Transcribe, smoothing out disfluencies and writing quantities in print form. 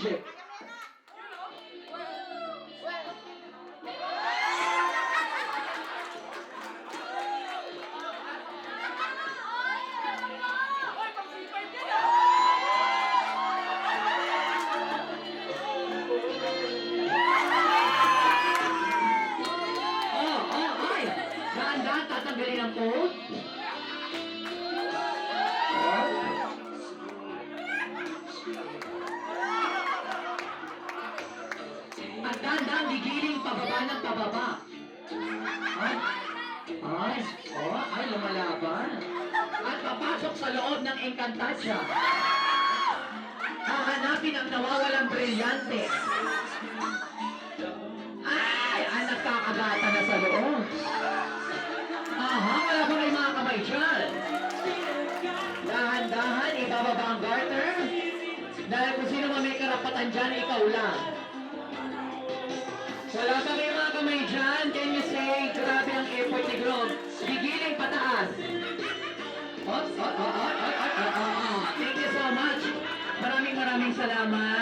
Egypt. Ay! Dahan-dahan tatanggalin ang coat. At dahan-dahan gigiling pababa ng pababa. Ay, lumalaban. At papasok sa loob ng Encantadia. Hahanapin ang nawawalang brilyante. Ay, anak kakagata na sa loob. Aha, wala ba kayo mga kamay dyan? Dahan-dahan, ibababa ang garter. Dahil kung sino man may karapatan dyan, ikaw lang. Wala ba kayo mga kamay dyan? Can you say, grabe ang effort ni Grom? Gigiling pataas. Thank you so much. Maraming salamat.